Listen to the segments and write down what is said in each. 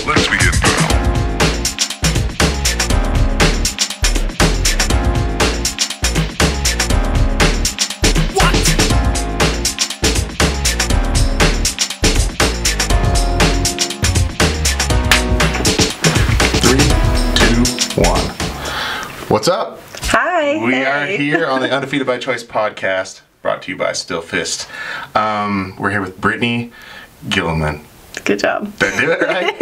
Let's begin, pal. What? 3, 2, 1. What's up? Hi. We are here on the Undefeated by Choice podcast, brought to you by Still Fist. We're here with Brittney Guillemin. Good job. Did I do it right?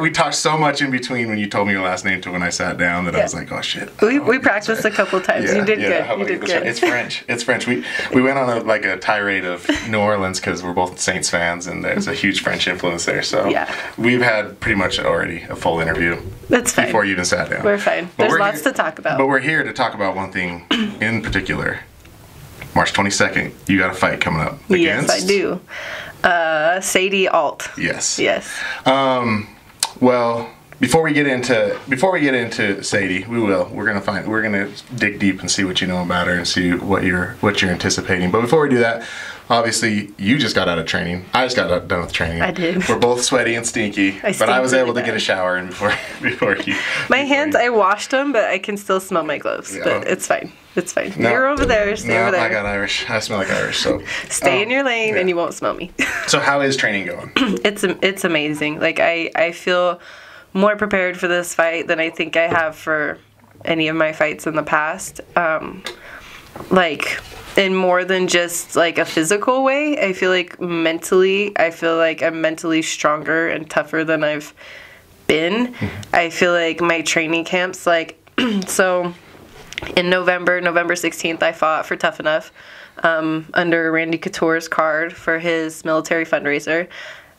We talked so much in between when you told me your last name to when I sat down that I was like, oh shit. We practiced a couple times. You did good. You did good. It's French. It's French. We went on a tirade of New Orleans because we're both Saints fans and there's a huge French influence there. So we've had pretty much already a full interview. That's fine. Before you even sat down. We're fine. There's lots to talk about. But we're here to talk about one thing in particular. March 22nd, you got a fight coming up against? Yes, I do. Sadie Ault. Yes. Yes. Well, before we get into Sadie, we're gonna dig deep and see what you know about her and see what you're anticipating. But before we do that, obviously you just got out of training. I just got done with training. I did. We're both sweaty and stinky, but I was able to get a shower in before you. My hands, I washed them, but I can still smell my gloves. Yeah. But it's fine. It's fine. No, You're over there. Stay over there. I got Irish. I smell like Irish. So stay in your lane, and you won't smell me. So how is training going? It's amazing. Like I feel more prepared for this fight than I think I have for any of my fights in the past. Like in more than just like a physical way, I feel like mentally, I'm mentally stronger and tougher than I've been. I feel like my training camps, like so. In November 16th, I fought for Tough Enough under Randy Couture's card for his military fundraiser.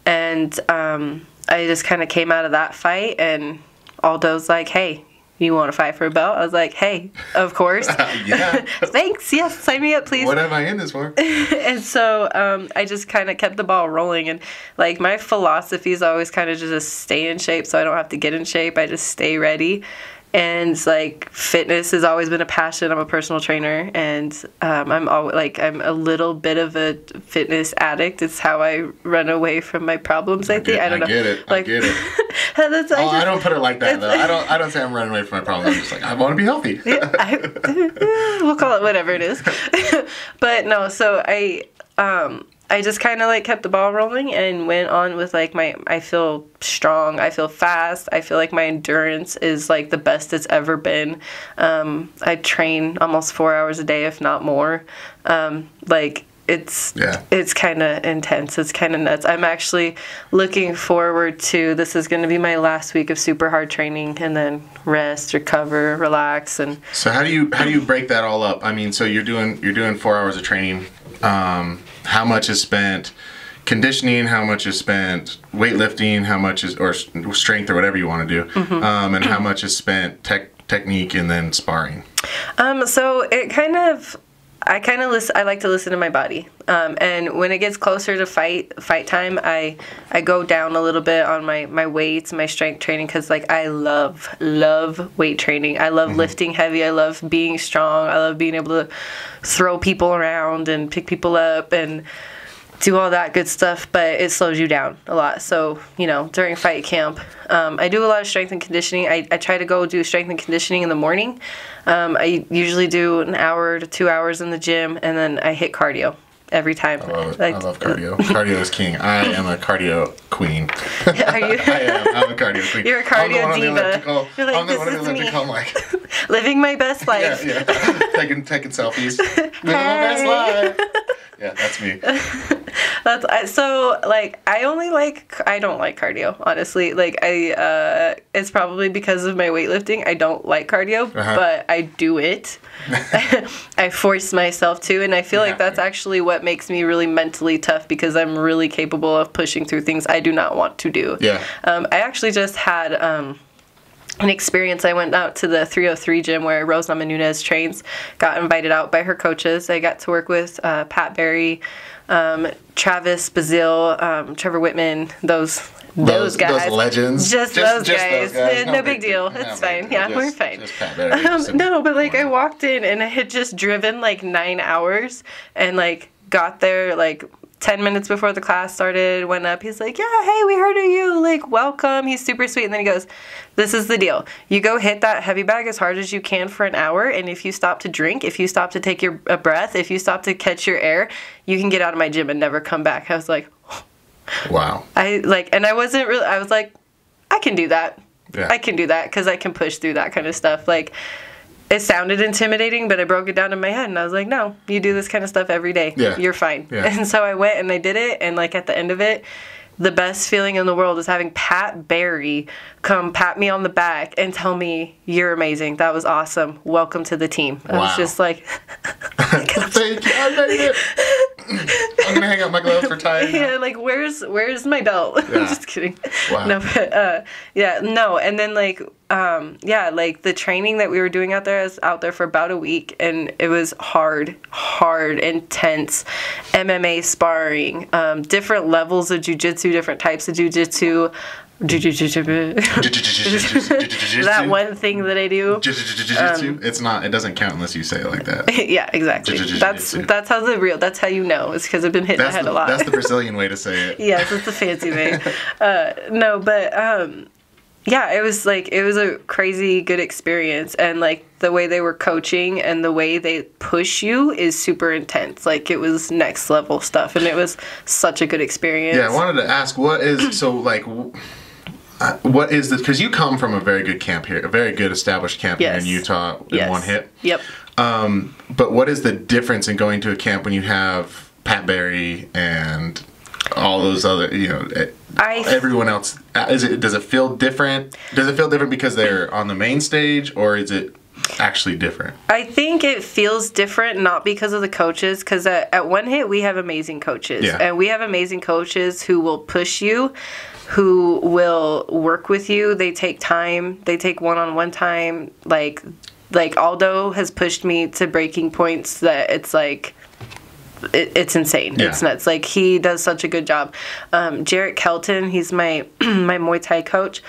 And I just kind of came out of that fight, and Aldo's like, hey, you want to fight for a belt? I was like, hey, of course. Yeah. Thanks. Yes, sign me up, please. What am I in this for? And so I just kind of kept the ball rolling. And, like, my philosophy is always kind of just stay in shape so I don't have to get in shape. I just stay ready. And like fitness has always been a passion. I'm a personal trainer, and I'm a little bit of a fitness addict. It's how I run away from my problems. I think I don't know. I get it. I don't put it like that though. I don't say I'm running away from my problems. I'm just like I want to be healthy. We'll call it whatever it is. But no, so I just kind of like kept the ball rolling and went on with like I feel strong, I feel fast, I feel like my endurance is like the best it's ever been. I train almost 4 hours a day, if not more. Like it's kind of intense. It's kind of nuts. I'm actually looking forward to, this is going to be my last week of super hard training and then rest, recover, relax. And so how do you break that all up? I mean, so you're doing 4 hours of training. How much is spent conditioning, how much is spent weightlifting, how much is, or strength or whatever you want to do, and how much is spent technique and then sparring? So it I like to listen to my body. And when it gets closer to fight time, I go down a little bit on my weights, my strength training, because like I love weight training. I love lifting heavy. I love being strong. I love being able to throw people around and pick people up and do all that good stuff, but it slows you down a lot. So, during fight camp, I do a lot of strength and conditioning. I try to go do strength and conditioning in the morning. I usually do an hour to 2 hours in the gym, and then I hit cardio every time. I love cardio. Cardio is king. I am a cardio queen. Are you? I'm a cardio queen. You're a cardio diva. You're like, this is me. I'm like, living my best life. Yeah. taking selfies. Living my best life. Yeah, that's me. So like I don't like cardio, honestly. Like it's probably because of my weightlifting. I don't like cardio, but I do it. I force myself to, and I feel like that's actually what makes me really mentally tough, because I'm really capable of pushing through things I do not want to do. Yeah. I actually just had an experience. I went out to the 303 gym where Rose Namajunas trains, got invited out by her coaches. I got to work with Pat Berry, Travis Bazile, Trevor Whitman, those guys. Those legends. Just those guys. No big deal. It's fine. Yeah, we're fine. Just Pat Berry. No, but like I walked in and I had just driven like 9 hours and like got there like 10 minutes before the class started, went up. He's like, yeah, hey, we heard of you. Like, welcome. He's super sweet. And then he goes, this is the deal. You go hit that heavy bag as hard as you can for an hour. And if you stop to drink, if you stop to take a breath, if you stop to catch your air, you can get out of my gym and never come back. I was like, wow. I was like, I can do that. Yeah. I can do that because I can push through that kind of stuff. Like, it sounded intimidating, but I broke it down in my head, and I was like, no, you do this kind of stuff every day. Yeah. You're fine. Yeah. And so I went and I did it, and, like, at the end of it, the best feeling in the world is having Pat Barry come pat me on the back and tell me, you're amazing. That was awesome. Welcome to the team. I was just like... Thank you. I made it. I'm going to hang up my gloves for tying. Yeah, like, where's my belt? Yeah. I'm just kidding. Wow. No, but, yeah, no. And then, like, like, the training that we were doing out there, I was out there for about a week, and it was hard, intense MMA sparring, different levels of jiu-jitsu, different types of jiu-jitsu. That one thing that I do. It's not. It doesn't count unless you say it like that. Yeah, exactly. That's how that's how you know. It's because I've been hitting the head a lot. That's the Brazilian way to say it. Yes, it's the fancy way. No, but yeah, it was a crazy good experience, and like the way they were coaching and the way they push you is super intense. Like, it was next level stuff, and it was such a good experience. Yeah, I wanted to ask, what is this? Because you come from a very good camp here, a very good established camp here in Utah in One Hit. Yep. But what is the difference in going to a camp when you have Pat Barry and all those other, everyone else? Does it feel different? Does it feel different because they're on the main stage, or is it actually different? I think it feels different, not because of the coaches, because at One Hit we have amazing coaches. Yeah. And we have amazing coaches who will push you, who will work with you. They take time. They take one-on-one time. Like Aldo has pushed me to breaking points that it's like, it's insane. Yeah. It's nuts. Like, he does such a good job. Jarrett Kelton, he's my my Muay Thai coach,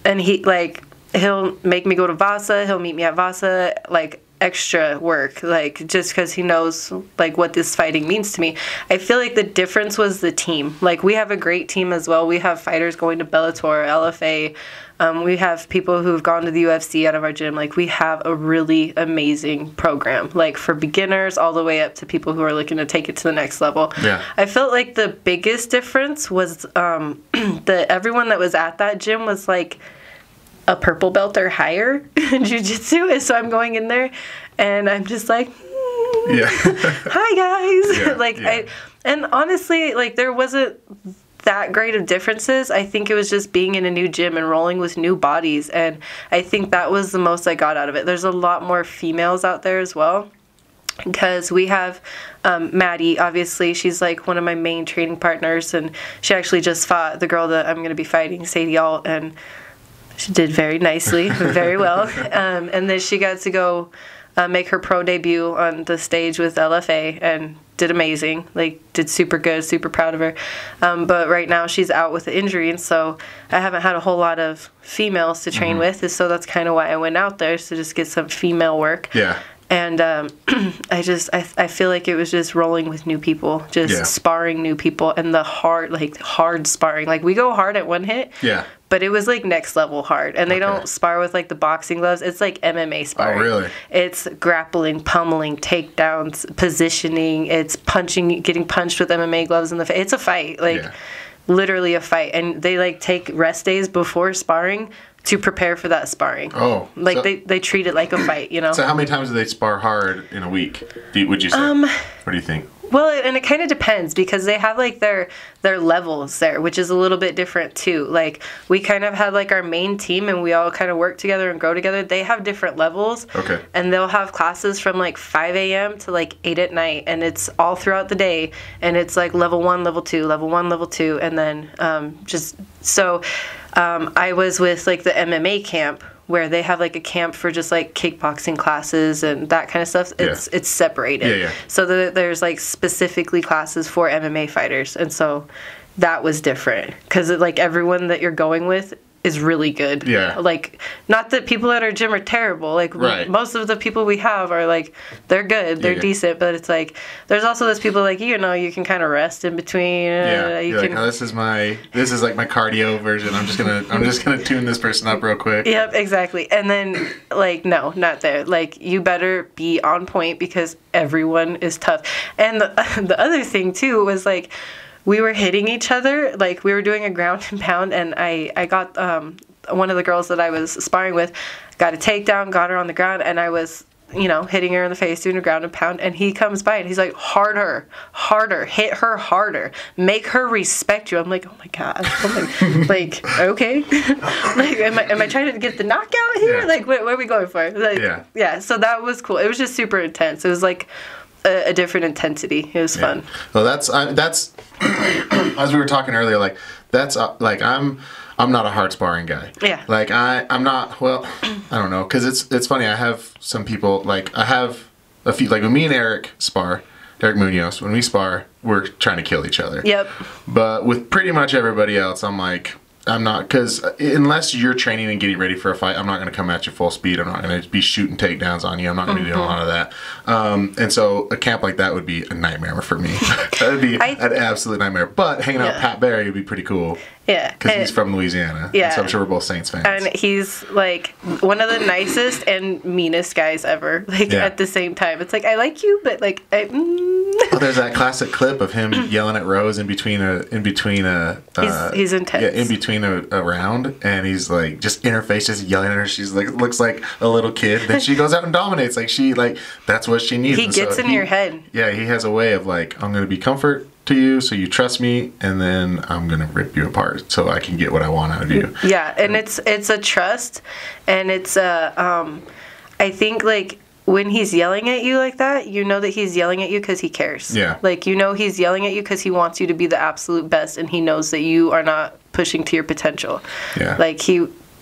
and he'll make me go to Vasa. He'll meet me at Vasa, like, extra work, like, just because he knows, like, what this fighting means to me. I feel like the difference was the team. Like, we have a great team as well. We have fighters going to Bellator, LFA. We have people who've gone to the UFC out of our gym. Like, we have a really amazing program, like, for beginners all the way up to people who are looking to take it to the next level. Yeah. I felt like the biggest difference was that everyone that was at that gym was, like, a purple belt or higher in jiu-jitsu, and so I'm going in there and I'm just like, hi guys. And honestly, like, there wasn't that great of differences. I think it was just being in a new gym and rolling with new bodies, and I think that was the most I got out of it. There's a lot more females out there as well, because we have Maddie, obviously. She's like one of my main training partners, and she actually just fought the girl that I'm going to be fighting, Sadie Ault, and she did very nicely, very well. And then she got to go make her pro debut on the stage with LFA and did amazing. Like, did super good, super proud of her. But right now she's out with an injury, and so I haven't had a whole lot of females to train with, and so that's kind of why I went out there, to just get some female work. Yeah. And I feel like it was just rolling with new people, sparring new people, and the hard sparring. Like, we go hard at One Hit. Yeah. But it was, like, next level hard. And they don't spar with, like, the boxing gloves. It's, like, MMA sparring. Oh, really? It's grappling, pummeling, takedowns, positioning. It's punching, getting punched with MMA gloves in the face. It's a fight. Like, literally a fight. And they, like, take rest days before sparring to prepare for that sparring. Oh. Like, so, they treat it like a fight, you know? So how many times do they spar hard in a week, would you say? What do you think? Well, and it kind of depends, because they have, like, their levels there, which is a little bit different, too. Like, we kind of have, like, our main team, and we all kind of work together and grow together. They have different levels. Okay. And they'll have classes from, like, 5 a.m. to, like, 8 at night, and it's all throughout the day. And it's, like, level 1, level 2, level 1, level 2, and then I was with, like, the MMA camp, where they have, like, a camp for just, like, kickboxing classes and that kind of stuff. It's separated. Yeah, yeah. So there's, like, specifically classes for MMA fighters. And so that was different, because, like, everyone that you're going with is really good. Yeah. Like, not that people at our gym are terrible. Like, Right. most of the people we have are, like, they're good. They're Yeah. decent. But it's like, there's also those people, like, you know, you can kind of rest in between. Yeah, You you're can, like, oh, this is like my cardio version. I'm just gonna tune this person up real quick. Yep, exactly. And then, like, no, not there. Like, you better be on point because everyone is tough. And the other thing, too, was, like, we were hitting each other. Like, we were doing a ground and pound, and I got one of the girls that I was sparring with, got a takedown, got her on the ground, and I was, you know, hitting her in the face, doing a ground and pound, and he comes by and he's like, harder, hit her harder, make her respect you. I'm like, oh my god, like okay, like am I trying to get the knockout here? Yeah. Like what are we going for? Like yeah. So that was cool. It was just super intense. It was like a different intensity. It was fun. Well, that's as we were talking earlier. Like that's like I'm not a hard sparring guy. Yeah. Like I'm not. Well, I don't know, because it's funny. I have some people, like I have a few, like when me and Eric Munoz, when we spar, we're trying to kill each other. Yep. But with pretty much everybody else, I'm like, I'm not, because unless you're training and getting ready for a fight, I'm not going to come at you full speed. I'm not going to be shooting takedowns on you. I'm not going to do a lot of that. And so a camp like that would be a nightmare for me. That would be an absolute nightmare. But hanging out with Pat Barry would be pretty cool. Yeah. Because he's from Louisiana. Yeah. So I'm sure we're both Saints fans. And he's like one of the nicest and meanest guys ever. Like at the same time. It's like, I like you, but like, Oh, there's that classic clip of him yelling at Rose in between a he's intense. Yeah, in between a round, and he's like just in her face, just yelling at her. She's like, looks like a little kid. Then she goes out and dominates. Like that's what she needs. He gets in your head. Yeah, he has a way of like, I'm gonna be comfort to you, so you trust me, and then I'm gonna rip you apart so I can get what I want out of you. Yeah, and it's a trust, and it's I think like, when he's yelling at you like that, you know that he's yelling at you because he cares. Yeah. Like, you know he's yelling at you because he wants you to be the absolute best, and he knows that you are not pushing to your potential. Yeah. Like,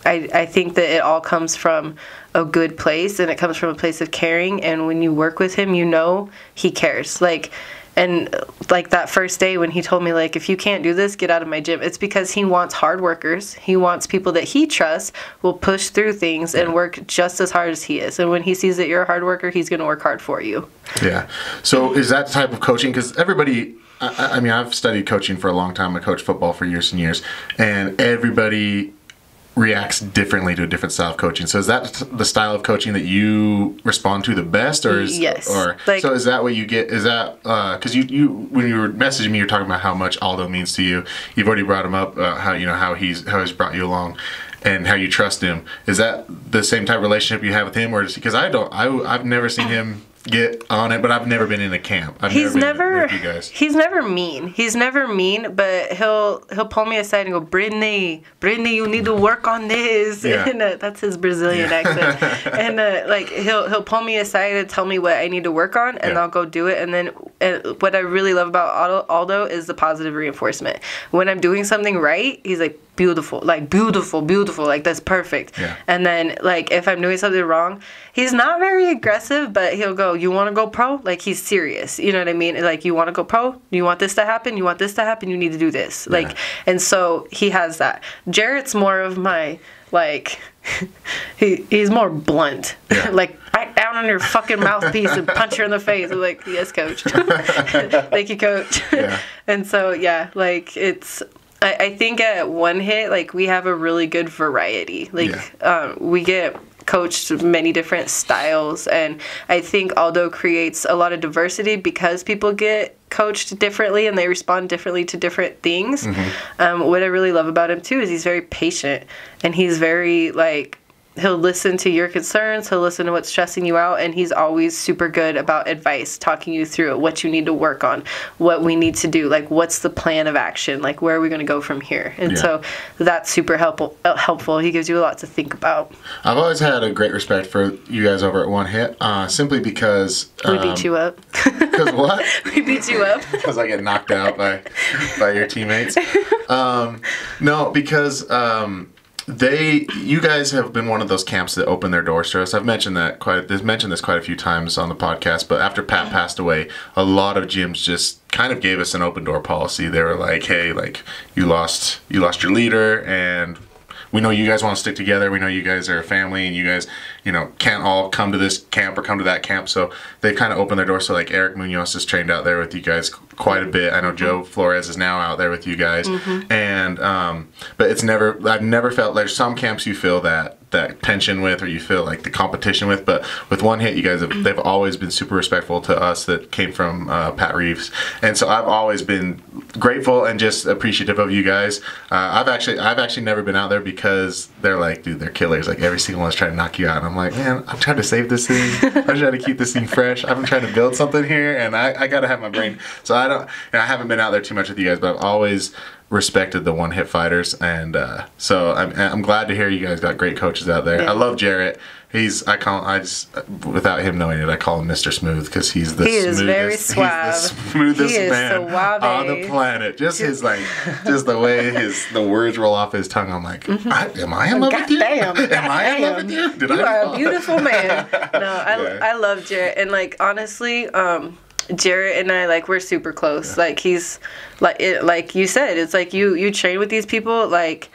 I think that it all comes from a good place, and it comes from a place of caring, and when you work with him, you know he cares. Like, and like that first day when he told me, like, if you can't do this, get out of my gym. It's because he wants hard workers. He wants people that he trusts will push through things and work just as hard as he is. And when he sees that you're a hard worker, he's going to work hard for you. Yeah. So is that the type of coaching? Because everybody, I mean, I've studied coaching for a long time. I coached football for years and years. And everybody reacts differently to a different style of coaching. So is that the style of coaching that you respond to the best, or is yes, or like, so is that what you get? Is that because you when you were messaging me, you're talking about how much Aldo means to you. You've already brought him up, how he's brought you along, and how you trust him. Is that the same type of relationship you have with him, or is, because I've never seen him get on it, but I've never been in a camp. He's never with you guys. He's never mean. He's never mean, but he'll pull me aside and go, Brittney, you need to work on this. Yeah. And that's his Brazilian accent. And like he'll pull me aside and tell me what I need to work on, and I'll go do it. And then what I really love about Aldo is the positive reinforcement. When I'm doing something right, he's like, beautiful, like that's perfect. Yeah. And then like if I'm doing something wrong, he's not very aggressive, but he'll go, you want to go pro? Like, he's serious, you know what I mean? Like, you want to go pro? You want this to happen? You want this to happen? You need to do this. Like, and so he has that. Jarrett's more of my, like, he's more blunt. Yeah. Like, bite down on your fucking mouthpiece and punch her in the face. I'm like, yes, coach. Thank you, coach. Yeah. And so like, it's, I think at one hit, like, we have a really good variety. Like, we get coached many different styles, and I think Aldo creates a lot of diversity because people get coached differently and they respond differently to different things. What I really love about him too is he's very patient, and he's very, like, he'll listen to your concerns, he'll listen to what's stressing you out, and he's always super good about advice, talking you through what you need to work on, what we need to do, like, what's the plan of action, like, where are we going to go from here? And so that's super helpful. He gives you a lot to think about. I've always had a great respect for you guys over at One Hit, simply because we beat you up. Because what? We beat you up. Because I get knocked out by your teammates. No, because you guys have been one of those camps that opened their doors to us. I've mentioned this quite a few times on the podcast, but after Pat passed away, a lot of gyms just kind of gave us an open door policy. They were like, hey, like, you lost your leader, and we know you guys want to stick together. We know you guys are a family, and you guys, can't all come to this camp or come to that camp. So they've kind of opened their doors. So like Eric Munoz is trained out there with you guys quite a bit. I know Joe Flores is now out there with you guys, and but I've never felt there's some camps you feel that tension with, or you feel like the competition with, but with One Hit, you guys they've always been super respectful to us that came from Pat Reeves, and so I've always been grateful and just appreciative of you guys. I've actually never been out there because they're like, dude, they're killers. Like every single one's trying to knock you out, and I'm like, man, I'm trying to save this thing. I'm trying to keep this thing fresh. I'm trying to build something here, and I gotta have my brain. So I haven't been out there too much with you guys, but I've always respected the One Hit fighters, and so I'm glad to hear you guys got great coaches out there. I love Jarrett. Without him knowing it, I call him Mr. Smooth because he's the very suave. He's the smoothest man suave on the planet. Just just the way the words roll off his tongue. I'm like, am I in love with you? Damn. Am I in love with you? You are a beautiful man. No, I love Jarrett, and like honestly, Jarrett and I, like, we're super close. Like he's like you said, it's like you train with these people. Like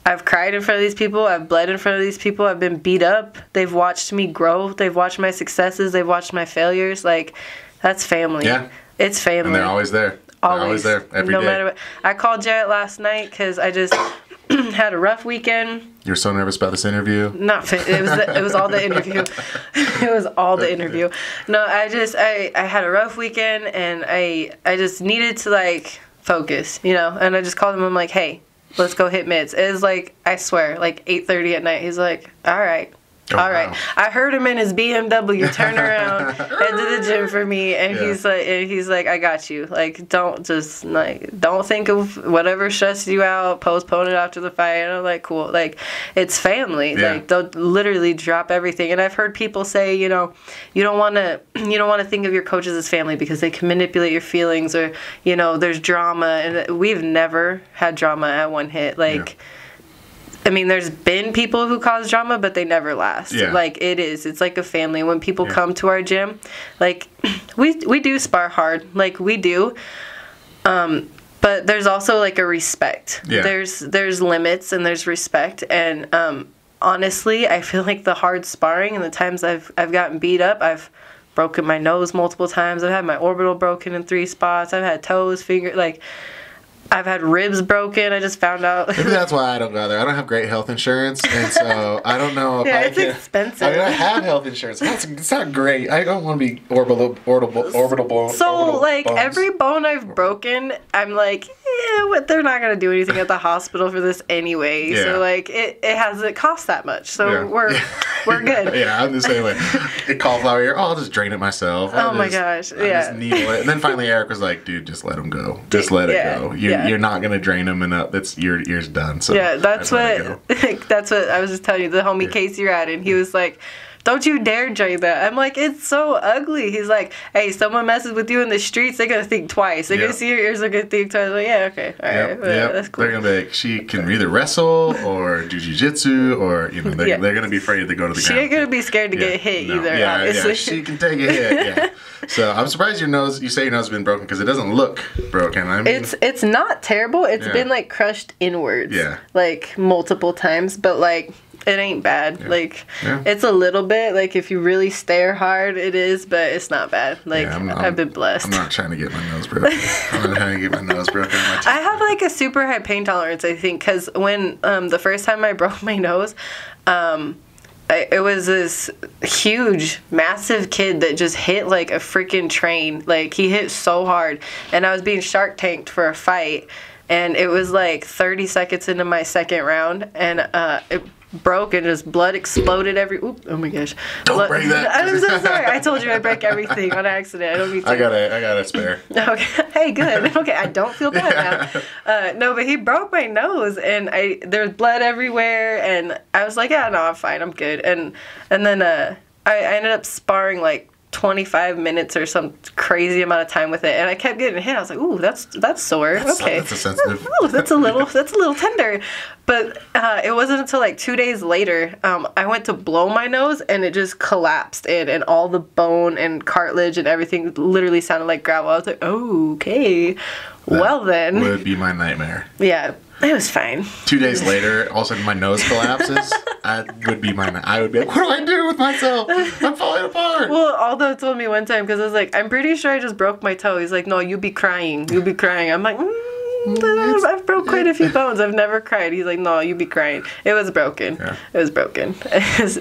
I've cried in front of these people. I've bled in front of these people. I've been beat up. They've watched me grow. They've watched my successes. They've watched my failures. Like, that's family. Yeah. It's family. And they're always there. Always. They're always there every day. No matter what. I called Jarrett last night because I just had a rough weekend. You were so nervous about this interview? It was all the interview. It was all the interview. No, I had a rough weekend, and I just needed to, like, focus, and I just called him. I'm like, hey, let's go hit mitts. It was like, I swear, like 8:30 at night. He's like, all right. Oh, all right. wow. I heard him in his BMW turn around, head to the gym for me, and he's like, I got you. Like, don't think of whatever stressed you out, postpone it after the fight. And I'm like, cool. Like, it's family. Yeah. Like, they'll literally drop everything. And I've heard people say, you don't want to think of your coaches as family because they can manipulate your feelings, or there's drama. And we've never had drama at One Hit. Like. Yeah. I mean, there's been people who cause drama, but they never last. Yeah. Like, it's like a family. When people come to our gym, like, we do spar hard. Like, we do. But there's also, like, a respect. Yeah. There's limits and there's respect. And honestly, I feel like the hard sparring and the times I've gotten beat up, I've broken my nose multiple times. I've had my orbital broken in 3 spots. I've had toes, fingers, like... I've had ribs broken. I just found out. Maybe that's why I don't go there. I don't have great health insurance, and so I don't know if it's expensive. I mean, I have health insurance. It's not great. I don't want to be orbital bone. So, like, every bone I've broken, I'm like, they're not going to do anything at the hospital for this anyway. Yeah. So, like, it hasn't cost that much. So, we're good. Yeah, I'm the same way. Cauliflower ear, I'll just drain it myself. My gosh. I just needle it. And then finally Eric was like, dude, just let him go. Just let it go. You're not going to drain him enough. Your ear's done. So that's what I was just telling you. The homie Casey Radden, he was like, don't you dare drain that. I'm like, it's so ugly. He's like, hey, someone messes with you in the streets, they're going to think twice. They're going to see your ears, they're going to think twice. I'm like, yeah, okay. All right. That's cool. They're going to be like, she can either wrestle or do jiu-jitsu, or, they're going to be afraid to go to the ground. She ain't going to be scared to get hit either, obviously. Yeah, she can take a hit, So I'm surprised you say your nose has been broken because it doesn't look broken. I mean, it's not terrible. It's been, like, crushed inwards. Yeah. Like, multiple times. But, like, it ain't bad. Yeah. Like, it's a little bit. Like, if you really stare hard, it is, but it's not bad. Like, I've been blessed. I'm not trying to get my nose broken. I'm not trying to get my nose broken. I have, like, a super high pain tolerance, I think, because when the first time I broke my nose, it was this huge, massive kid that just hit, like, a freaking train. Like, he hit so hard. And I was being Shark Tanked for a fight. And it was, like, 30 seconds into my second round. And it broke and just blood exploded oh my gosh. Don't break that. I'm so sorry. I told you I break everything on accident. I don't mean to. I got a spare. Okay. Hey, good. Okay, I don't feel bad now. No, but he broke my nose and there's blood everywhere, and I was like, yeah, no, I'm fine. I'm good. And then I ended up sparring like 25 minutes or some crazy amount of time with it, and I kept getting hit. I was like, ooh, that's sore. Okay. That's a sensitive. Ooh, that's a little tender. But it wasn't until like 2 days later, I went to blow my nose and it just collapsed in, and all the bone and cartilage and everything literally sounded like gravel. I was like, oh, okay. Well then. Would be my nightmare. Yeah. It was fine. 2 days later, all of a sudden my nose collapses. I would be like, what do I do with myself? I'm falling apart. Well, Aldo told me one time, because I was like, I'm pretty sure I just broke my toe. He's like, no, you be crying. You be crying. I'm like, I've broke quite a few bones. I've never cried. He's like, no, you be crying. It was broken. Yeah. It was broken.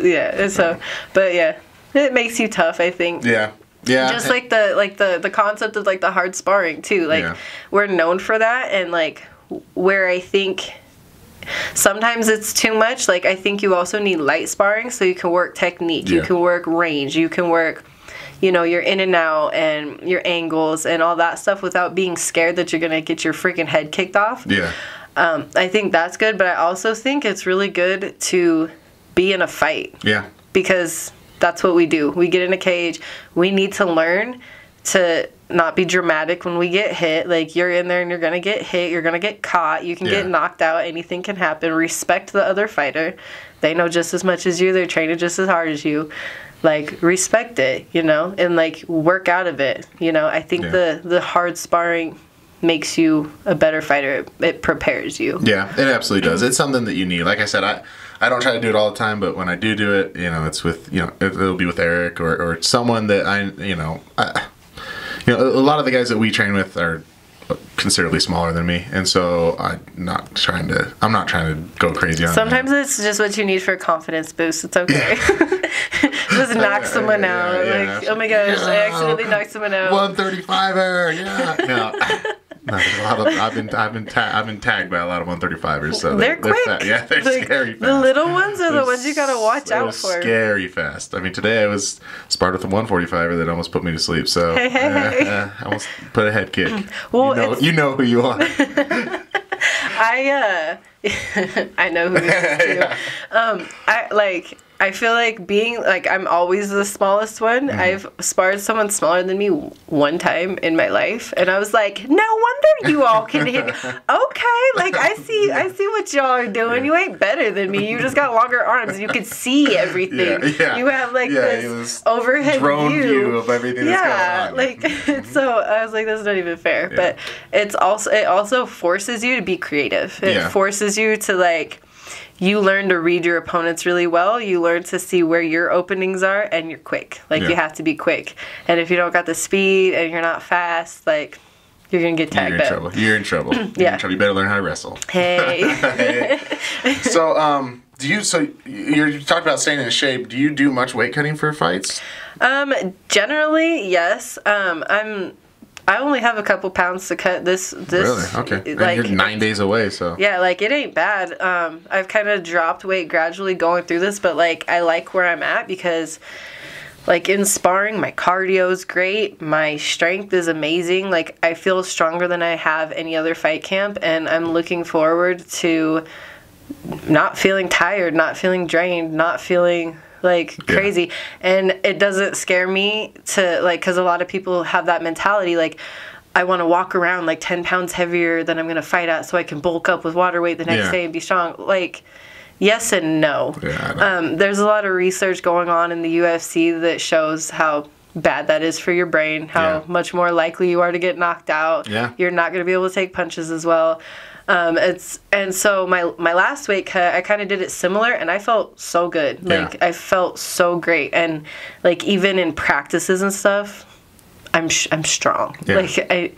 Yeah. So, but yeah, it makes you tough, I think. Yeah. Yeah. Just like the concept of like the hard sparring too. Like we're known for that, and like where I think sometimes it's too much. Like I think you also need light sparring so you can work technique. You can work range. You can work, you know, your in and out and your angles and all that stuff without being scared that you're gonna get your freaking head kicked off. Yeah. I think that's good, but I also think it's really good to be in a fight. Yeah. Because that's what we do. We get in a cage. We need to learn to not be dramatic when we get hit. Like, you're in there and you're going to get hit. You're going to get caught. You can get knocked out. Anything can happen. Respect the other fighter. They know just as much as you. They're training just as hard as you. Like, respect it, you know, and, like, work out of it. You know, I think the hard sparring makes you a better fighter. It prepares you. Yeah, it absolutely does. It's something that you need. Like I said, I don't try to do it all the time, but when I do it, you know, it's with, you know, it'll be with Eric or someone that a lot of the guys that we train with are considerably smaller than me, and so I'm not trying to go crazy on Sometimes it's just what you need for a confidence boost. It's okay. Just knock someone out. Like, oh my gosh, I accidentally knocked someone out. 135er, yeah. No. No, there's a lot of, I've been tagged by a lot of 135ers, so they're quick. Fast. Yeah, they're like, scary fast. The little ones are the ones you gotta watch out for. Scary fast. I mean, today I was sparred with a 145er that almost put me to sleep. So I almost put a head kick. Well, you know who you are. I know who you are too. I feel like being, like, I'm always the smallest one. I've sparred someone smaller than me one time in my life, and I was like, no wonder you all can hit. Okay, like, I see what y'all are doing. You ain't better than me. You just got longer arms, and you can see everything. You have, like, this overhead drone view of everything that's going on. Like, so I was like, that's not even fair. But it also forces you to be creative. It forces you to, like, you learn to read your opponents really well. You learn to see where your openings are, and you're quick. Like, you have to be quick. And if you don't got the speed and you're not fast, like, you're going to get tagged out. You're in trouble. You better learn how to wrestle. Hey. So, you talked about staying in shape. Do you do much weight cutting for fights? Generally, yes. I only have a couple pounds to cut this. Really? Okay. Like, and you're 9 days away, so. Yeah, like, it ain't bad. I've kind of dropped weight gradually going through this, but, like, I like where I'm at because, like, in sparring, my cardio's great. My strength is amazing. Like, I feel stronger than I have any other fight camp, and I'm looking forward to not feeling tired, not feeling drained, not feeling like crazy. And it doesn't scare me to, like, because a lot of people have that mentality, like, I want to walk around like 10 pounds heavier than I'm going to fight at so I can bulk up with water weight the next day and be strong. Like, yes and no. There's a lot of research going on in the UFC that shows how bad that is for your brain, how much more likely you are to get knocked out. You're not going to be able to take punches as well. And so my last weight cut, I kind of did it similar, and I felt so good. Like, I felt so great. And, like, even in practices and stuff, I'm strong. Like, I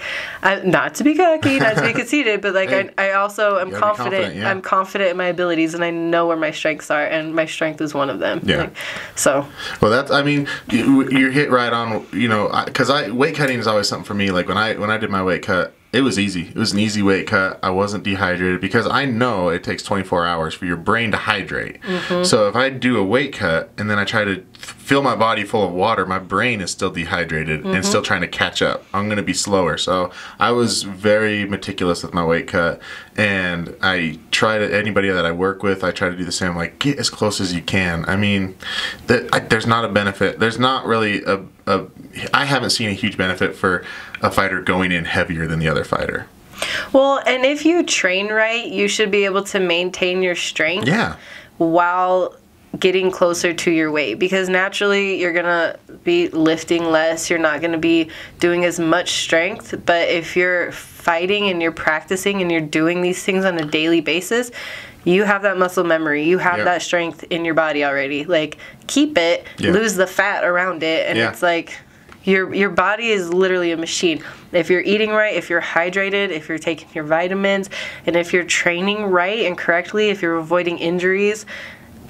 not to be cocky, not to be conceited, but, like, I also am confident. I'm confident in my abilities, and I know where my strengths are, and my strength is one of them. Like, so. Well, that's, I mean, you're hit right on, you know, because weight cutting is always something for me. Like, when I did my weight cut, it was easy. It was an easy weight cut. I wasn't dehydrated because I know it takes 24 hours for your brain to hydrate. So if I do a weight cut and then I try to fill my body full of water, my brain is still dehydrated and still trying to catch up. I'm going to be slower. So I was very meticulous with my weight cut, and I try to, anybody that I work with, I try to do the same. Like, get as close as you can. I mean, there's not a benefit. There's not really I haven't seen a huge benefit for a fighter going in heavier than the other fighter. Well, and if you train right, you should be able to maintain your strength while getting closer to your weight, because naturally you're gonna be lifting less. You're not going to be doing as much strength. But if you're fighting and you're practicing and you're doing these things on a daily basis, you have that muscle memory. You have that strength in your body already. Like, keep it, lose the fat around it, and it's like your body is literally a machine. If you're eating right, if you're hydrated, if you're taking your vitamins, and if you're training right and correctly, if you're avoiding injuries,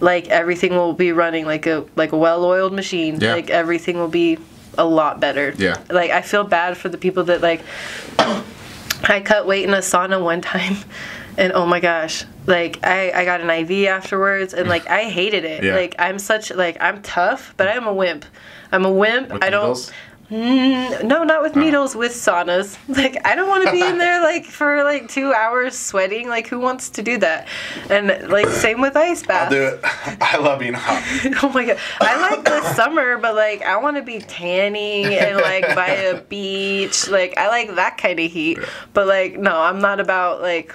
like, everything will be running like a well-oiled machine. Yeah. Like, everything will be a lot better. Yeah. Like, I feel bad for the people that, like, I cut weight in a sauna one time, and oh my gosh, like, I got an IV afterwards, and, like, I hated it. Yeah. Like, I'm tough, but I'm a wimp. I'm a wimp. With needles? No, not with needles, with saunas. Like, I don't want to be in there, like, for, like, 2 hours sweating. Like, who wants to do that? And, like, same with ice baths. I'll do it. I love being hot. Oh my god. I like the summer, but, like, I want to be tanning and, like, by a beach. Like, I like that kind of heat. But, like, no, I'm not about, like,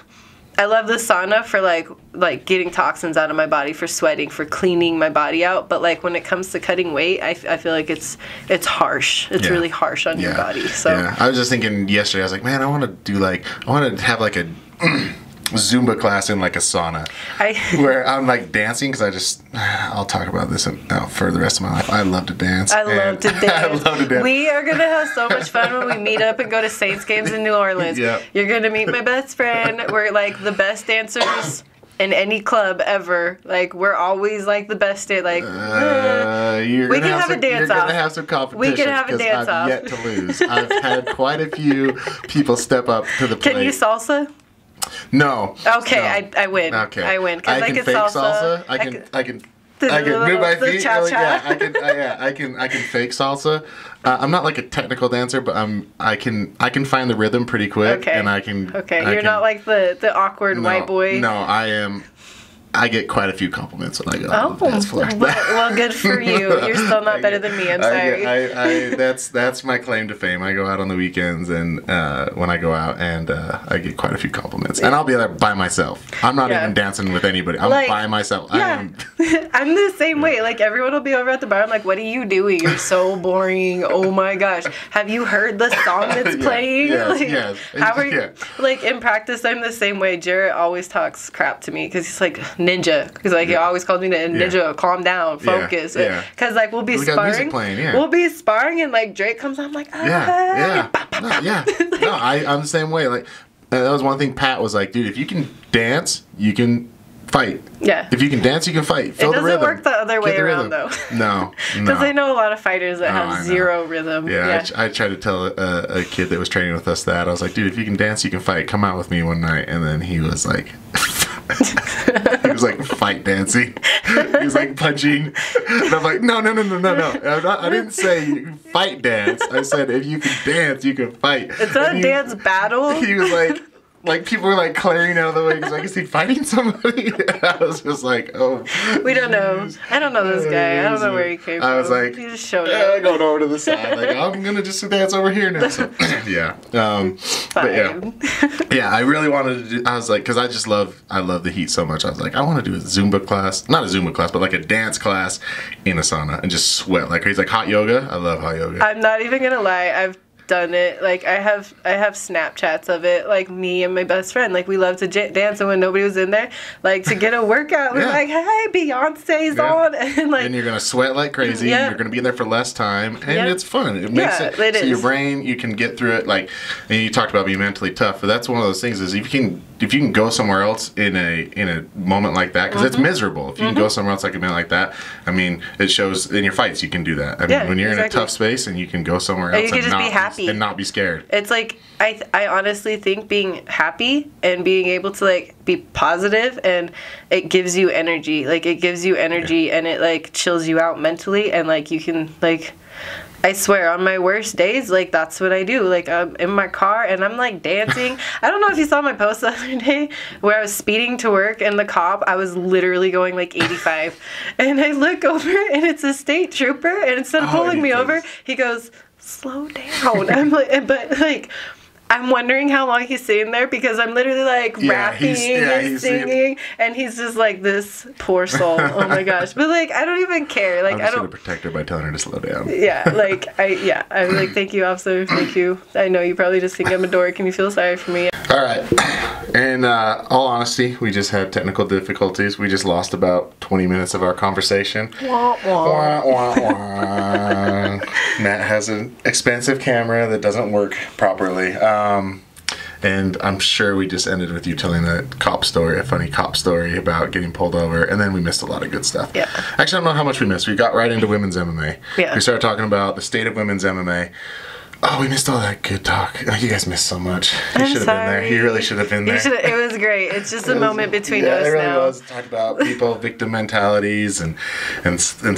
I love the sauna for, like getting toxins out of my body, for sweating, for cleaning my body out. But, like, when it comes to cutting weight, I feel like it's harsh. It's really harsh on your body. So I was just thinking yesterday, I was like, man, I want to have, like, a Zumba class in, like, a sauna where I'm, like, dancing, because I'll talk about this now for the rest of my life. I love to dance. I love to dance. I love to dance. We are going to have so much fun when we meet up and go to Saints games in New Orleans. Yep. You're going to meet my best friend. We're, like, the best dancers in any club ever. Like, we're always, like, the best at, like, we can have a dance off. You're going to have some competition. We can have a dance off. I've yet to lose. I've had quite a few people step up to the plate. Can you salsa? No. Okay, no. I win. Okay. I win, because I can fake salsa. I can move my feet. I can fake salsa. I'm not, like, a technical dancer, but I can find the rhythm pretty quick. Okay. And I can. Okay. You're not like the awkward white boy. No, I am. I get quite a few compliments when I go on the dance floor. Well, good for you. You're still not better than me. I'm sorry. That's my claim to fame. I go out on the weekends, and when I go out, and I get quite a few compliments. And I'll be there by myself. I'm not even dancing with anybody. I'm by myself. Yeah. I'm the same way. Like, everyone will be over at the bar. I'm like, what are you doing? You're so boring. Oh my gosh. Have you heard the song that's playing? Yes. How are you? Like, in practice, I'm the same way. Jarrett always talks crap to me, because he's like, ninja, because, like, he always calls me the ninja. Calm down, focus. Because, like, we'll be sparring. We'll be sparring, and, like, Drake comes on, I'm like, No, I'm the same way. Like, that was one thing Pat was like, dude, if you can dance, you can fight. Yeah. If you can dance, you can fight. Feel the rhythm. It doesn't work the other way around, though. No. Because I know a lot of fighters that have zero rhythm. Yeah. I tried to tell a kid that was training with us that. I was like, dude, if you can dance, you can fight. Come out with me one night. And then he was like... he was like fight dancing. He was like punching. And I'm like, no. I didn't say fight dance. I said if you can dance, you can fight. It's not a dance battle. He was like people were like clearing out of the way because like, is he fighting somebody? I was just like, oh. We don't know. I don't know this guy. I don't know where he came from. I was like, he just showed up. Going over to the side. Like, I'm gonna just dance over here now. So, yeah. But yeah, I really wanted to do. I was like, because I love the heat so much. I was like, I want to do a Zumba class, not a Zumba class, but like a dance class in a sauna and just sweat like crazy. Like hot yoga. I love hot yoga. I'm not even gonna lie. I've done it. Like, I have Snapchats of it, like me and my best friend, like we love to dance, and when nobody was in there, like to get a workout, we're like, hey, Beyonce's on, and like, and you're gonna sweat like crazy. You're gonna be in there for less time, and it's fun. It makes it so your brain, you can get through it. Like, and you talked about being mentally tough, but that's one of those things is if you can go somewhere else in a moment like that, because it's miserable. If you can go somewhere else like a moment like that, I mean, it shows in your fights you can do that. I mean, when you're in a tough space and you can go somewhere else you can just be happy and not be scared. It's like I honestly think being happy and being able to like be positive, and it gives you energy. Like it gives you energy, and it like chills you out mentally, and like you can like. I swear, on my worst days, like, that's what I do. Like, I'm in my car, and I'm, like, dancing. I don't know if you saw my post the other day where I was speeding to work, and the cop, I was literally going, like, 85. And I look over, and it's a state trooper, and instead of pulling me over, he goes, slow down. I'm like, but, like... I'm wondering how long he's sitting there because I'm literally like rapping and singing, and he's just like this poor soul. Oh my gosh! But like, I don't even care. Like, I'm just gonna protect her by telling her to slow down. Yeah, like I'm like, thank you, officer. Thank you. I know you probably just think I'm a dork and you feel sorry for me. All right. In all honesty, we just had technical difficulties. We just lost about 20 minutes of our conversation. Wah, wah. Wah, wah, wah. Matt has an expensive camera that doesn't work properly. And I'm sure we just ended with you telling a funny cop story about getting pulled over, and then we missed a lot of good stuff. Yeah. Actually, I don't know how much we missed. We got right into women's MMA. Yeah. We started talking about the state of women's MMA. Oh, we missed all that good talk. Oh, you guys missed so much. You should have been there. You really should have been there. It was great. It's just a moment between us it really now. was. Talked about people, victim mentalities, and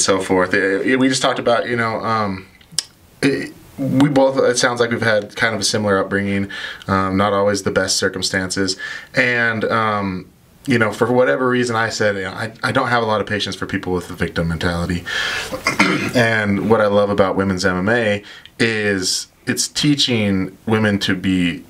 so forth. We just talked about, we both, it sounds like we've had kind of a similar upbringing, not always the best circumstances. And, for whatever reason, I said, I don't have a lot of patience for people with the victim mentality. And what I love about women's MMA is it's teaching women to be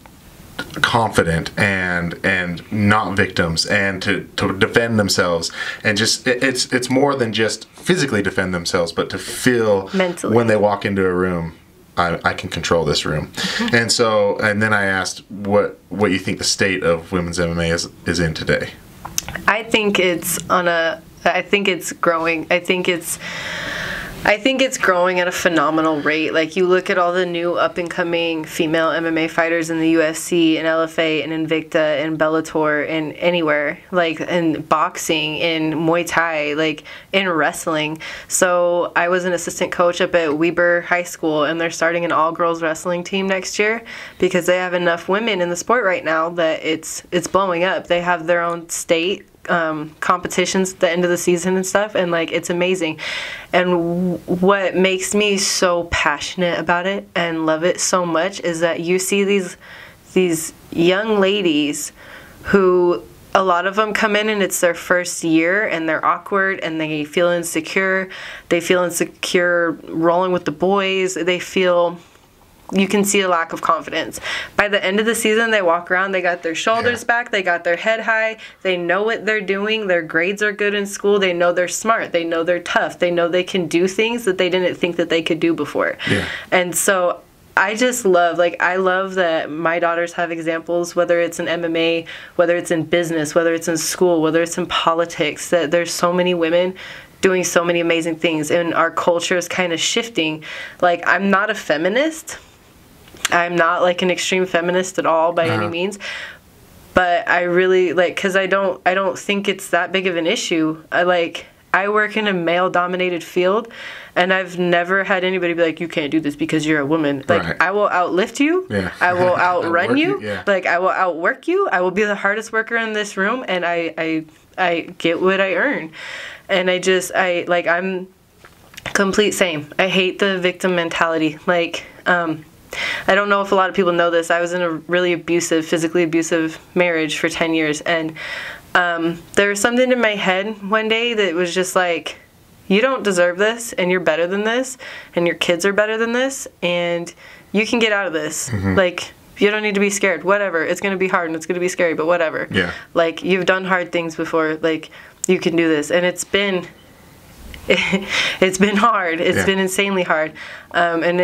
confident and not victims, and to defend themselves, and just it's more than just physically defend themselves, but to feel mentally when they walk into a room, I can control this room. And then I asked what you think the state of women's MMA is in today. I think it's growing. I think it's growing at a phenomenal rate. Like, you look at all the new up-and-coming female MMA fighters in the UFC, in LFA, and Invicta, and Bellator, and anywhere. Like, in boxing, in Muay Thai, like, in wrestling. So, I was an assistant coach up at Weber High School, and they're starting an all-girls wrestling team next year because they have enough women in the sport right now that it's blowing up. They have their own state competitions at the end of the season and stuff, and like, it's amazing. And what makes me so passionate about it and love it so much is that you see these young ladies who, a lot of them come in and it's their first year and they're awkward and they feel insecure. They feel insecure rolling with the boys. You can see a lack of confidence. By the end of the season, they walk around, they got their shoulders back, they got their head high, they know what they're doing, their grades are good in school, they know they're smart, they know they're tough, they know they can do things that they didn't think that they could do before. Yeah. And so I just love, I love that my daughters have examples, whether it's in MMA, whether it's in business, whether it's in school, whether it's in politics, that there's so many women doing so many amazing things, and our culture is kind of shifting. Like, I'm not a feminist. I'm not like an extreme feminist at all by any means, but I really because I don't think it's that big of an issue. I work in a male-dominated field, and I've never had anybody be like, you can't do this because you're a woman. I will outlift you. Yeah. I will outrun you. Yeah. I will outwork you. I will be the hardest worker in this room, and I get what I earn. And I'm complete same. I hate the victim mentality. I don't know if a lot of people know this. I was in a really physically abusive marriage for 10 years. And there was something in my head one day that was just like, you don't deserve this, and you're better than this, and your kids are better than this, and you can get out of this. You don't need to be scared. Whatever. It's going to be hard, and it's going to be scary, but whatever. Yeah. You've done hard things before. You can do this. And it's been hard. It's been insanely hard. And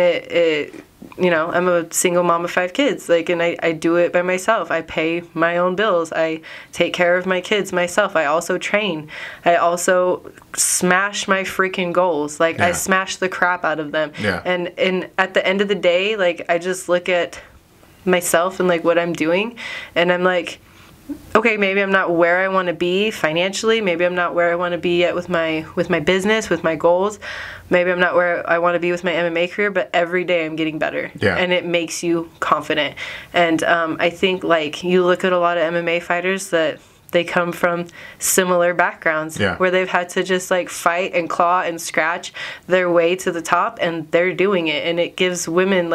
I'm a single mom of 5 kids, and I do it by myself. I pay my own bills. I take care of my kids myself. I also train. I also smash my freaking goals. I smash the crap out of them. Yeah. And at the end of the day, I just look at myself and what I'm doing, and I'm like, okay, maybe I'm not where I want to be financially. Maybe I'm not where I want to be yet with my business, with my goals. Maybe I'm not where I want to be with my MMA career, but every day I'm getting better. Yeah. And it makes you confident. And I think you look at a lot of MMA fighters that they come from similar backgrounds where they've had to just fight and claw and scratch their way to the top, and they're doing it. And it gives women,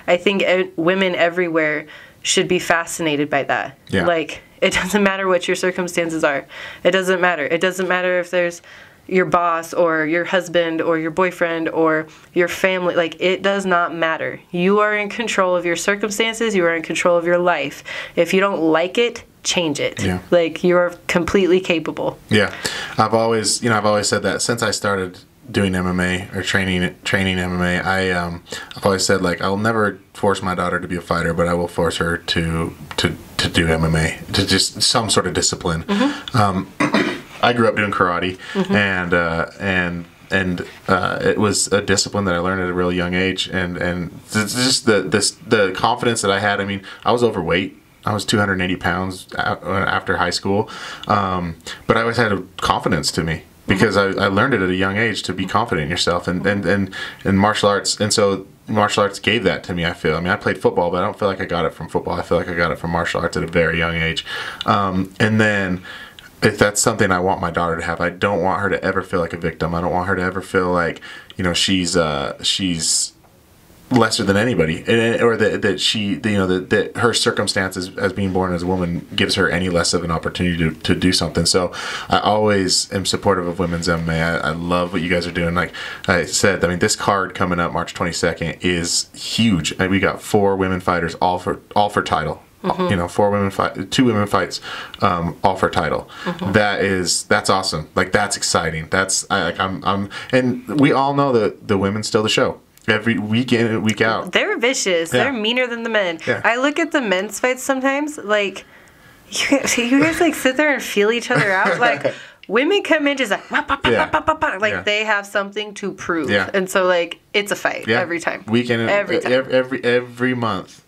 I think women everywhere should be fascinated by that. Yeah. It doesn't matter what your circumstances are. It doesn't matter. It doesn't matter if there's your boss or your husband or your boyfriend or your family. Like, it does not matter. You are in control of your circumstances. You are in control of your life. If you don't like it, change it. Yeah. Like, you are completely capable. Yeah. I've always said that since I started doing MMA or training MMA. I've always said, like, I'll never force my daughter to be a fighter, but I will force her to do MMA, to just some sort of discipline. I grew up doing karate, and it was a discipline that I learned at a really young age, and it's just the confidence that I had. I mean, I was overweight. I was 280 pounds after high school, but I always had a confidence to me because I learned it at a young age to be confident in yourself, and martial arts, and so martial arts gave that to me. I feel. I mean, I played football, but I don't feel like I got it from football. I feel like I got it from martial arts at a very young age, and then. If that's something I want my daughter to have, I don't want her to ever feel like a victim. I don't want her to ever feel like, she's lesser than anybody, or that her circumstances as being born as a woman gives her any less of an opportunity to do something. So I always am supportive of women's MMA. I love what you guys are doing. Like I said, I mean, this card coming up March 22nd is huge. And we got 4 women fighters, all for title. 4 women fight, 2 women fights, all for title. That's awesome. Like, that's exciting. That's and we all know that the women steal the show every week in and week out. They're vicious. Yeah. They're meaner than the men. Yeah. I look at the men's fights sometimes, like, you guys like sit there and feel each other out. Like, women come in just like, wah, bah, bah, Yeah. bah, bah, bah, like Yeah. they have something to prove. Yeah. And so, like, it's a fight every time. Weekend Every time. every month.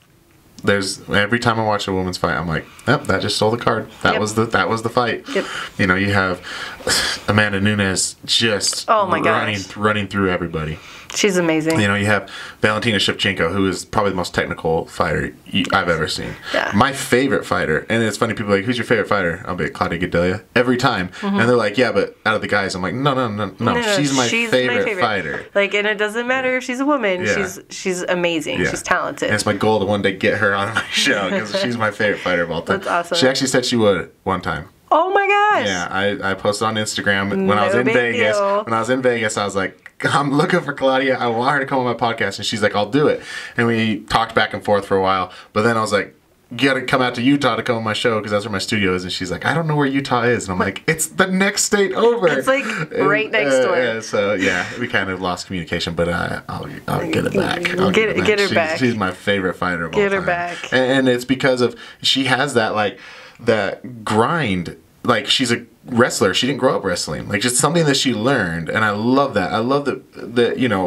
Every time I watch a women's fight, I'm like, yep, that just stole the card. That was the fight. Yep. You have Amanda Nunes just running through everybody. She's amazing. You have Valentina Shevchenko, who is probably the most technical fighter I've ever seen. Yeah. My favorite fighter, and it's funny, people are like, who's your favorite fighter? I'll be like, Claudia Gadelha every time. And they're like, yeah, but out of the guys, I'm like, no, she's my favorite fighter. Like, and it doesn't matter if she's a woman. Yeah. She's amazing. Yeah. She's talented. And it's my goal to one day get her on my show because she's my favorite fighter of all time. That's awesome. She actually said she would one time. Oh my gosh. Yeah, I posted on Instagram when I was in Vegas. Deal. When I was in Vegas, I was like, I'm looking for Claudia. I want her to come on my podcast. And she's like, I'll do it. And we talked back and forth for a while. But then I was like, you got to come out to Utah to come on my show because that's where my studio is. And she's like, I don't know where Utah is. And I'm like, it's the next state over. It's like right next door. Yeah, so yeah, we kind of lost communication, but I'll get it back. I'll get her back. She's my favorite fighter of all time. Get her back. And it's because of she has that grind. Like, she's a wrestler. She didn't grow up wrestling. Like, just something that she learned, and I love that. I love that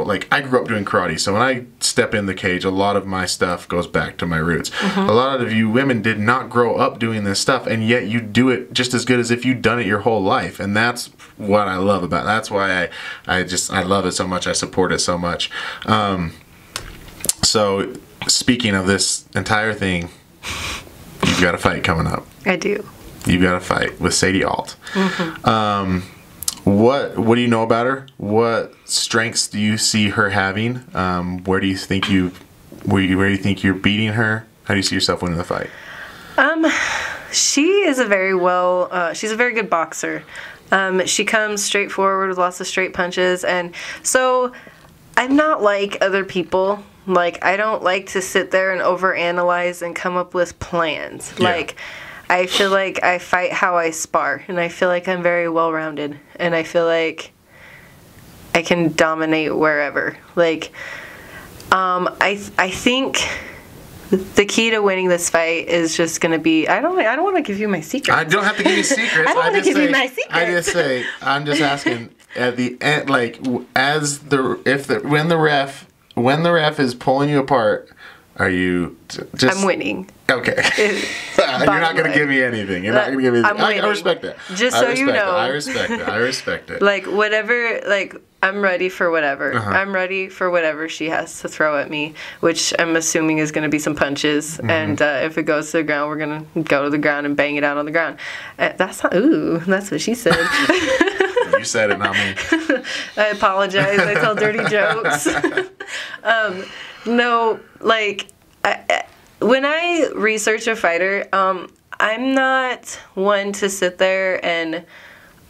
like, I grew up doing karate, so when I step in the cage, a lot of my stuff goes back to my roots. A lot of you women did not grow up doing this stuff, and yet you do it just as good as if you'd done it your whole life, and that's what I love about it. That's why I love it so much. I support it so much. So, speaking of this entire thing, you've got a fight coming up. I do. You've got a fight with Sadie Ault. What do you know about her? What strengths do you see her having? Where do you think you're beating her? How do you see yourself winning the fight? She is she's a very good boxer. She comes straight forward with lots of straight punches, and so I'm not like other people. Like, I don't like to sit there and overanalyze and come up with plans. Yeah. Like, I feel like I fight how I spar, and I feel like I'm very well-rounded, and I feel like I can dominate wherever. Like, I think the key to winning this fight is just going to be, I don't want to give you my secrets. I don't have to give you secrets. I don't want to give you my secrets. I just say, I'm just asking at the end, like, when the ref is pulling you apart, are you just... I'm winning. Okay. You're not going to give me anything. You're not going to give me anything. I respect that. Just so you know. I respect it. Like, whatever, like, I'm ready for whatever. I'm ready for whatever she has to throw at me, which I'm assuming is going to be some punches. And if it goes to the ground, we're going to go to the ground and bang it out on the ground. That's what she said. You said it, not me. I apologize. I tell dirty jokes. No, like, when I research a fighter, I'm not one to sit there and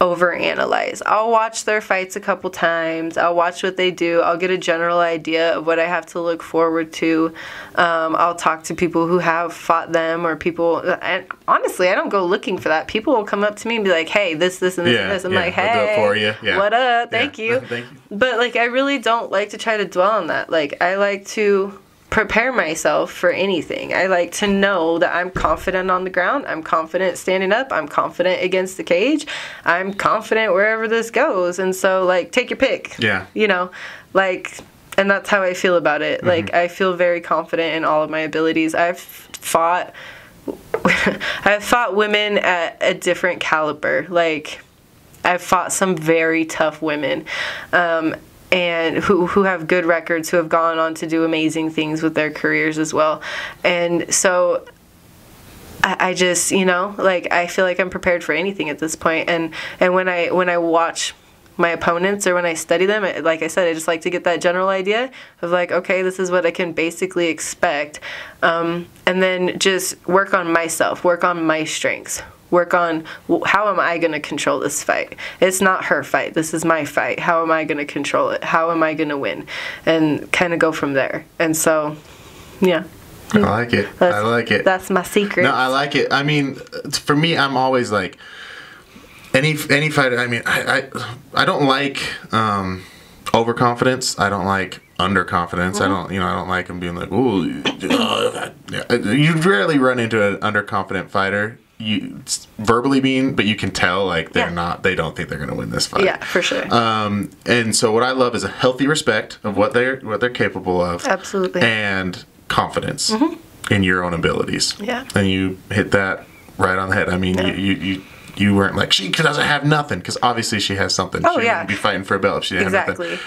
overanalyze. I'll watch their fights a couple times. I'll watch what they do. I'll get a general idea of what I have to look forward to. I'll talk to people who have fought them, or people, and honestly, I don't go looking for that. People will come up to me and be like, hey, this, and this. I'm like, hey, I'll do it for you. Yeah. What up? Thank you. Thank you. But, like, I really don't like to try to dwell on that. Like, I like to prepare myself for anything. I like to know that I'm confident on the ground. I'm confident standing up. I'm confident against the cage. I'm confident wherever this goes. And so, like, take your pick. Yeah. You know, like, and that's how I feel about it. Mm-hmm. Like, I feel very confident in all of my abilities. I've fought women at a different caliber. Like, I've fought some very tough women. And who have good records, who have gone on to do amazing things with their careers as well. And so I just, you know, like, I feel like I'm prepared for anything at this point. And when I watch my opponents, or when I study them, like I said, I just like to get that general idea of, like, okay, this is what I can basically expect. And then just work on myself, work on my strengths. Work on, how am I going to control this fight? It's not her fight. This is my fight. How am I going to control it? How am I going to win? And kind of go from there. And so, yeah. I like it. I like it. That's my secret. No, I like it. I mean, for me, I'm always like, any fighter, I mean, I don't like overconfidence. I don't like underconfidence. Mm-hmm. I don't like them being like, ooh. You rarely run into an underconfident fighter. You verbally being, but you can tell, like, they don't think they're going to win this fight. Yeah, for sure. And so what I love is a healthy respect of what they're capable of. Absolutely. And confidence in your own abilities. Yeah. And you hit that right on the head. I mean, you weren't like, she doesn't have nothing, because obviously she has something. Oh, she yeah. wouldn't be fighting for a belt if she didn't have nothing.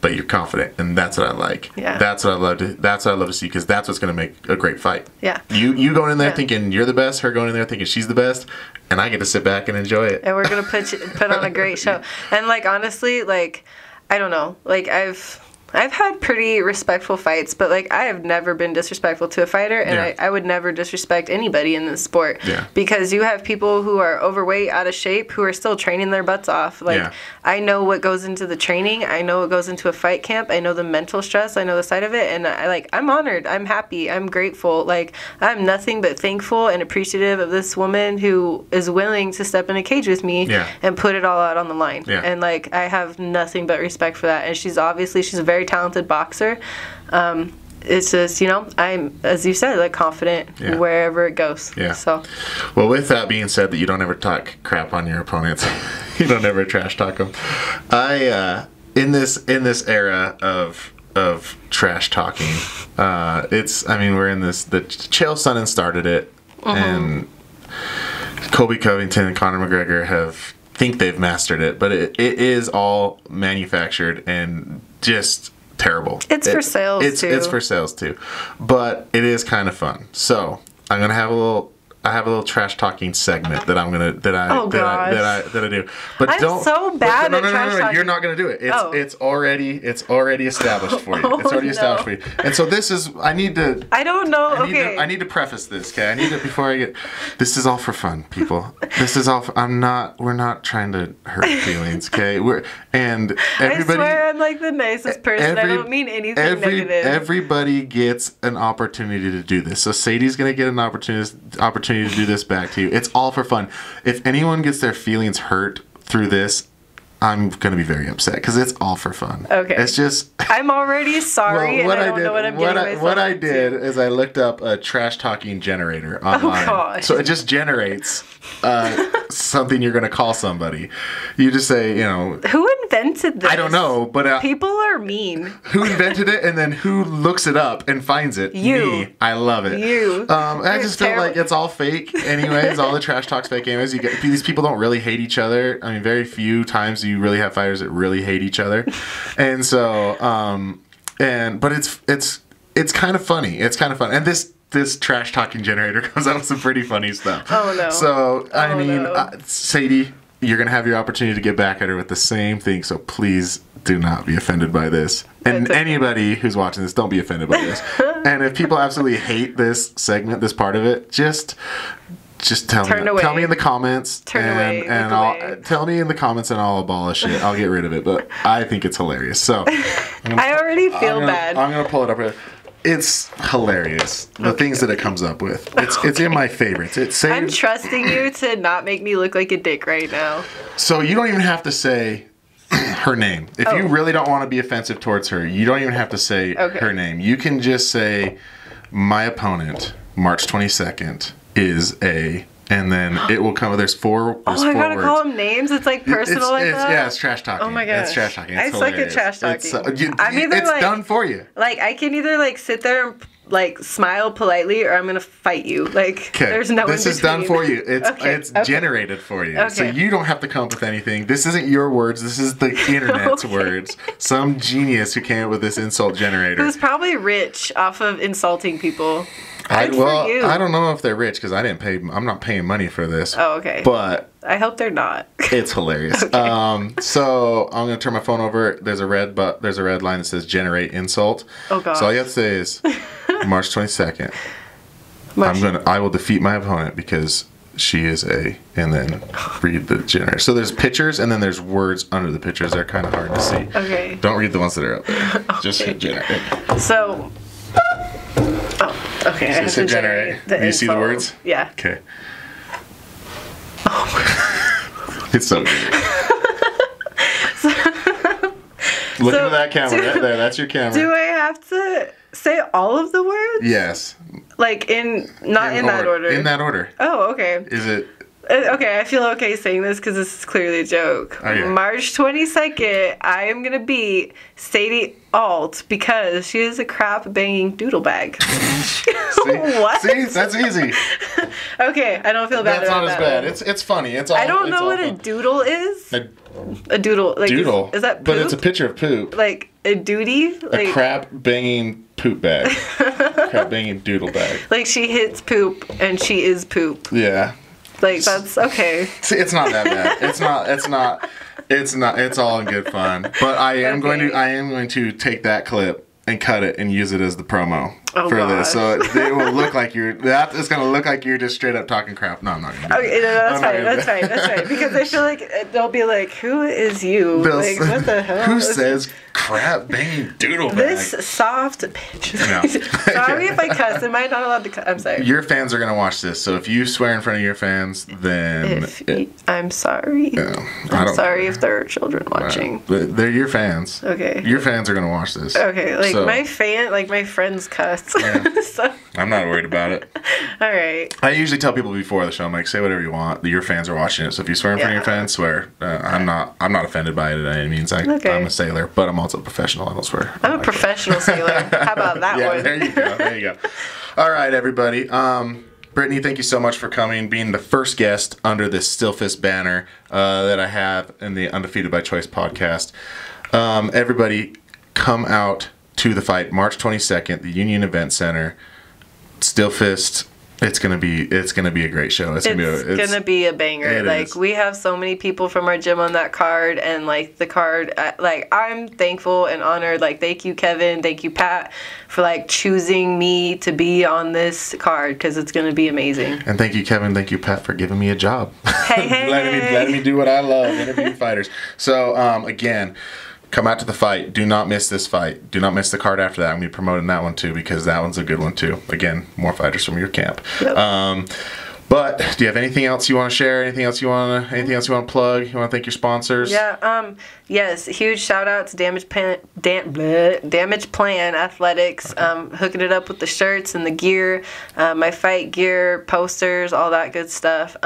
But you're confident, and that's what I like. Yeah. That's what I love to see, because that's what's going to make a great fight. Yeah. You going in there thinking you're the best, her going in there thinking she's the best, and I get to sit back and enjoy it. And we're going to put on a great show. And, like, honestly, like, I don't know. Like, I've had pretty respectful fights, but, like, I have never been disrespectful to a fighter, and I would never disrespect anybody in this sport. Yeah. Because you have people who are overweight, out of shape, who are still training their butts off. Like, I know what goes into the training. I know what goes into a fight camp. I know the mental stress. I know the side of it, and I'm honored. I'm happy. I'm grateful. Like, I'm nothing but thankful and appreciative of this woman who is willing to step in a cage with me and put it all out on the line. Yeah. And, like, I have nothing but respect for that. And she's a very talented boxer. It's just, you know, I'm, as you said, like, confident wherever it goes. Yeah. So, well, with that being said, that you don't ever talk crap on your opponents, you don't ever trash talk them. In this era of trash talking, we're in this. The Chael Sonnen started it, and Colby Covington and Conor McGregor think they've mastered it, but it is all manufactured and just terrible. It's for sales too. It's for sales too, but it is kind of fun. So I'm gonna have a little trash talking segment that I do. But I'm so bad at trash talking. You're not gonna do it. It's already established for you. It's already established for you. And so this is. I don't know. Okay. I need to preface this. Okay. This is all for fun, people. This is all. We're not trying to hurt feelings. Okay. Everybody. I swear I'm like the nicest person. I don't mean anything negative. Everybody gets an opportunity to do this. So Sadie's gonna get an opportunity to do this back to you. It's all for fun. If anyone gets their feelings hurt through this, I'm going to be very upset, because it's all for fun. Okay. It's just... I'm already sorry, and I don't know what I'm getting myself What I into. did is I looked up a trash-talking generator online. Oh, gosh. So it just generates something you're going to call somebody. You just say, you know... Who invented this? I don't know, but... people are mean. Who invented it, and then who looks it up and finds it? You. Me. I love it. You. I just feel like it's all fake anyways. All the trash talk's fake anyways. These people don't really hate each other. I mean, very few times you really have fighters that really hate each other. And so, but it's kind of funny. It's kind of fun. And this trash talking generator comes out with some pretty funny stuff. Oh, no. So, Sadie, you're going to have your opportunity to get back at her with the same thing. So please do not be offended by this. And anybody who's watching this, don't be offended by this. And if people absolutely hate this segment, this part of it, just just tell Turn me. away. Tell me in the comments. Turn away, and look I'll away. tell me in the comments, and I'll abolish it. I'll get rid of it. But I think it's hilarious. So I already feel bad. I'm gonna pull it up here. It's hilarious. The things that it comes up with. It's in my favorites. It saves. I'm trusting you to not make me look like a dick right now. So you don't even have to say her name. If you really don't want to be offensive towards her, you don't even have to say her name. You can just say, my opponent, March 22nd, is a... And then it will come. There's four. I gotta call them names. It's like personal like that. Yeah, it's trash talking. Oh my god, it's trash talking. It's I suck hilarious. at trash talking. It's done for you. Like I can either like sit there and like smile politely, or I'm gonna fight you. Like there's no. This is done for you. It's generated for you. So you don't have to come up with anything. This isn't your words. This is the internet's words. Some genius who came up with this insult generator. Who's probably rich off of insulting people. I don't know if they're rich because I didn't pay. I'm not paying money for this. Oh, okay. But I hope they're not. It's hilarious. So I'm gonna turn my phone over. There's a red line that says generate insult. Oh god. So all you have to say is March 22nd. I will defeat my opponent because she is a, and then read the generator. So there's pictures and then there's words under the pictures. They're kind of hard to see. Okay. Don't read the ones that are up there. Okay. Just hit generate. So. Okay, so I have to generate. Do you see the words? Yeah. Okay. Oh. It's so good. Look into that camera right there. That's your camera. Do I have to say all of the words? Yes. Like not in that order. In that order. Oh, okay. Is it? Okay, I feel okay saying this because this is clearly a joke. Oh, yeah. March 22nd, I am going to beat Sadie Ault because she is a crap banging doodle bag. What? See, that's easy. Okay, I don't feel bad that's about not as that. bad. It's funny. It's all. I don't know what fun. a doodle is. A doodle. Like, doodle. Is that poop? But it's a picture of poop. Like a duty? Like, a crap banging poop bag. Crap banging doodle bag. Like she hits poop and she is poop. Yeah. Like that's okay. See, it's not that bad. It's all in good fun. But I am going to take that clip and cut it and use it as the promo for this. So it will look like it's going to look like you're just straight up talking crap. No, I'm not going to do okay, no, that's fine. Because I feel like they'll be like, who is you? Like, what the hell? Who says crap banging doodle bag? This soft bitch. No. Sorry if I cuss. Am I not allowed to cuss? I'm sorry. Your fans are going to watch this. So if you swear in front of your fans, then... I'm sorry. Yeah, I'm sorry if there are children watching. They're your fans. Okay. Your fans are going to watch this. Okay. Like, my friends cuss. Yeah. So. I'm not worried about it. All right. I usually tell people before the show, I'm like, say whatever you want. Your fans are watching it. So if you swear in front of your fans, swear. I'm not offended by it at any means. I'm a sailor, but I'm also a professional. I don't swear. I'm a professional sailor. How about that one? There you go. All right, everybody. Brittney, thank you so much for coming, being the first guest under this Still Fist banner that I have in the Undefeated by Choice podcast. Everybody, come out to the fight March 22nd, the Union Event Center. Still Fist. It's gonna be a great show. It's gonna be a banger. Like we have so many people from our gym on that card, and like the card, like I'm thankful and honored. Like thank you, Kevin. Thank you, Pat, for like choosing me to be on this card because it's gonna be amazing. And thank you, Kevin. Thank you, Pat, for giving me a job. Hey, letting me do what I love, interviewing fighters. So again. Come out to the fight. Do not miss this fight. Do not miss the card after that. I'm going to be promoting that one too because that one's a good one too. Again, more fighters from your camp. Yep. But do you have anything else you want to share? Anything else you want to plug? You want to thank your sponsors? Yeah. Yes. Huge shout out to Damage Plan Athletics. Hooking it up with the shirts and the gear, my fight gear, posters, all that good stuff.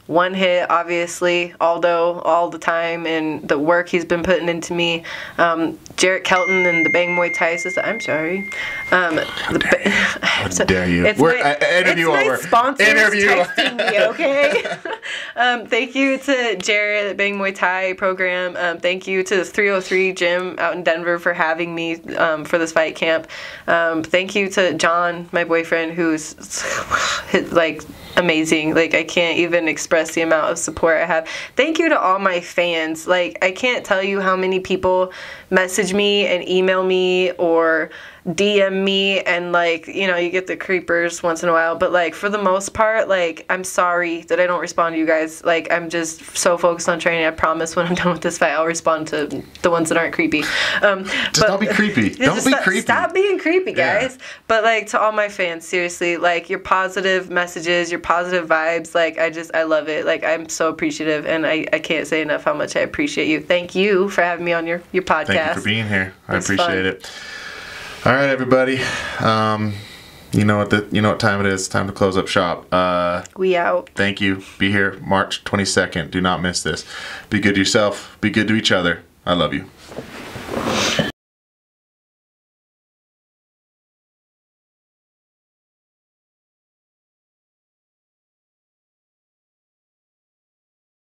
One Hit, obviously, Aldo, all the time, and the work he's been putting into me. Jarrett Kelton and the Bang Muay Thai System. I'm sorry. How dare you? It's my sponsors texting me, okay? Thank you to Jarrett, the Bang Muay Thai program. Thank you to the 303 gym out in Denver for having me for this fight camp. Thank you to John, my boyfriend, who's like amazing. Like I can't even express the amount of support I have. Thank you to all my fans. Like I can't tell you how many people message me and email me or DM me and like, you know, you get the creepers once in a while, but like for the most part, like I'm sorry that I don't respond to you guys. Like I'm just so focused on training. I promise when I'm done with this fight I'll respond to the ones that aren't creepy. Just don't be creepy. Don't be creepy. Stop being creepy, guys. Yeah. But like to all my fans, seriously, like your positive messages, your positive vibes, like I love it. Like I'm so appreciative, and I can't say enough how much I appreciate you. Thank you for having me on your podcast. Thank you for being here. I It's appreciate fun. it. All right, everybody. You know what time it is. Time to close up shop. We out. Thank you. Be here March 22nd. Do not miss this. Be good to yourself. Be good to each other. I love you.